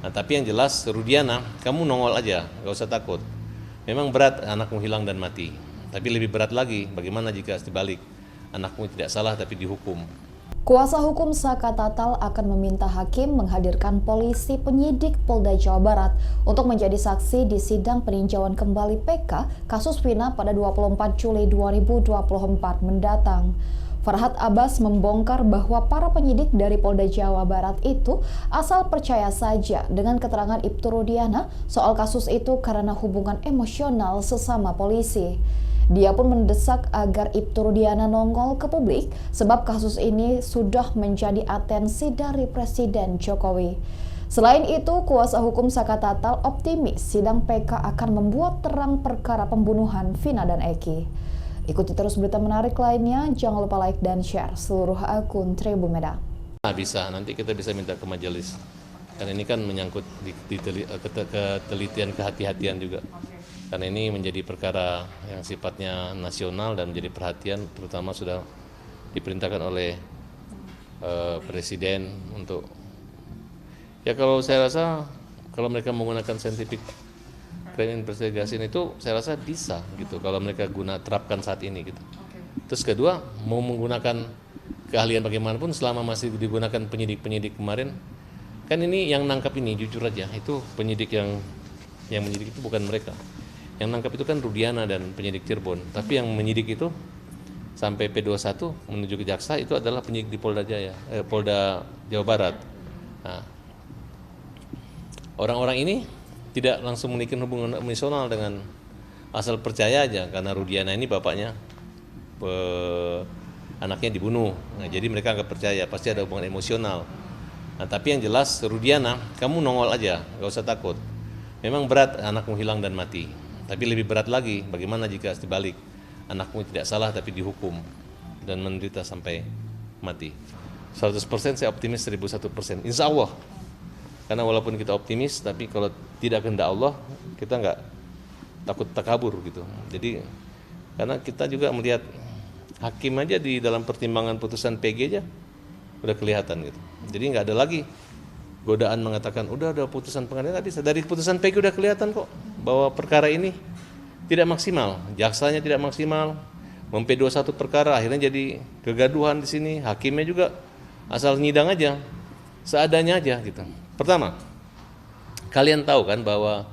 Nah, tapi yang jelas Rudiana, kamu nongol aja, gak usah takut. Memang berat anakmu hilang dan mati, tapi lebih berat lagi bagaimana jika dibalik anakmu tidak salah tapi dihukum. Kuasa hukum Saka Tatal akan meminta hakim menghadirkan polisi penyidik Polda Jawa Barat untuk menjadi saksi di sidang peninjauan kembali PK kasus Vina pada 24 Juli 2024 mendatang. Farhad Abbas membongkar bahwa para penyidik dari Polda Jawa Barat itu asal percaya saja dengan keterangan Ibtu Rudiana soal kasus itu karena hubungan emosional sesama polisi. Dia pun mendesak agar Ibtu Rudiana nongol ke publik sebab kasus ini sudah menjadi atensi dari Presiden Jokowi. Selain itu, kuasa hukum Saka Tatal optimis sidang PK akan membuat terang perkara pembunuhan Vina dan Eki. Ikuti terus berita menarik lainnya, jangan lupa like dan share seluruh akun Tribun Medan. Bisa, nanti kita bisa minta ke majelis. Karena ini kan menyangkut ketelitian, kehati-hatian juga. Karena ini menjadi perkara yang sifatnya nasional dan menjadi perhatian, terutama sudah diperintahkan oleh Presiden untuk, ya kalau saya rasa kalau mereka menggunakan scientific crime investigation itu saya rasa bisa gitu kalau mereka terapkan saat ini gitu. Terus kedua, mau menggunakan keahlian bagaimanapun selama masih digunakan penyidik-penyidik kemarin, kan ini yang nangkap ini jujur aja itu penyidik yang menyidik itu bukan mereka. Yang nangkap itu kan Rudiana dan penyidik Cirebon, tapi yang menyidik itu sampai P21 menuju ke jaksa itu adalah penyidik di Polda Jawa Barat. Nah, orang-orang ini tidak langsung memiliki hubungan emosional dengan asal percaya aja karena Rudiana ini bapaknya anaknya dibunuh. Nah, jadi mereka nggak percaya, pasti ada hubungan emosional. Nah, tapi yang jelas Rudiana, kamu nongol aja, gak usah takut. Memang berat anakmu hilang dan mati. Tapi lebih berat lagi bagaimana jika dibalik anakmu tidak salah tapi dihukum dan menderita sampai mati. 100% saya optimis 1001%. Insya Allah. Karena walaupun kita optimis, tapi kalau tidak kehendak Allah, kita nggak takut takabur gitu. Jadi karena kita juga melihat hakim aja di dalam pertimbangan putusan PG aja udah kelihatan gitu. Jadi nggak ada lagi godaan mengatakan udah ada putusan pengadilan, nggak bisa. Dari putusan PG udah kelihatan kok bahwa perkara ini tidak maksimal, jaksanya tidak maksimal, P21 perkara akhirnya jadi kegaduhan di sini, hakimnya juga asal nyidang aja, seadanya aja gitu. Pertama, kalian tahu kan bahwa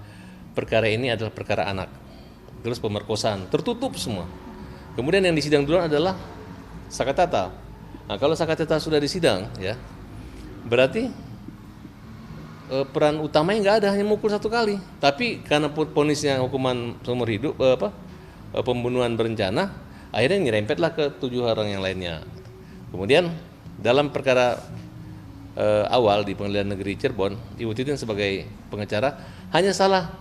perkara ini adalah perkara anak, terus pemerkosaan, tertutup semua. Kemudian yang disidang duluan adalah Saka Tatal. Nah, kalau Saka Tatal sudah disidang, ya berarti peran utamanya nggak ada, hanya mukul satu kali. Tapi karena vonisnya hukuman seumur hidup, pembunuhan berencana, akhirnya nyerempetlah ke 7 orang yang lainnya. Kemudian dalam perkara awal di Pengadilan Negeri Cirebon, Ibu Titin sebagai pengacara hanya salah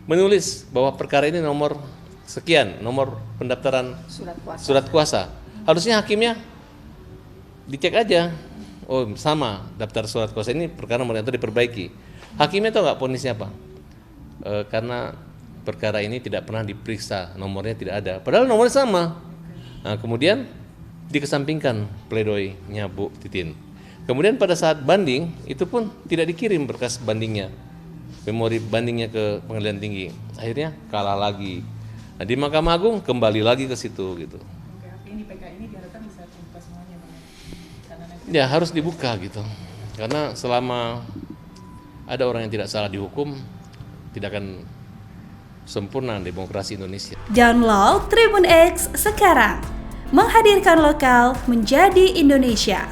menulis bahwa perkara ini nomor sekian, nomor pendaftaran surat kuasa. Harusnya hakimnya dicek aja. Oh sama, daftar surat kuasa ini perkara nomor itu diperbaiki. Hakimnya tahu nggak ponisnya apa? Karena perkara ini tidak pernah diperiksa, nomornya tidak ada. Padahal nomornya sama. Nah, kemudian dikesampingkan pledoinya Bu Titin. Kemudian pada saat banding itu pun tidak dikirim berkas bandingnya, memori bandingnya ke Pengadilan Tinggi. Akhirnya kalah lagi. Nah, di Mahkamah Agung kembali lagi ke situ gitu. Ini PK ini diharapkan bisa terbuka semuanya, Bang. Ya harus dibuka gitu, karena selama ada orang yang tidak salah dihukum, tidak akan sempurna demokrasi Indonesia. Download Tribun X sekarang, menghadirkan lokal menjadi Indonesia.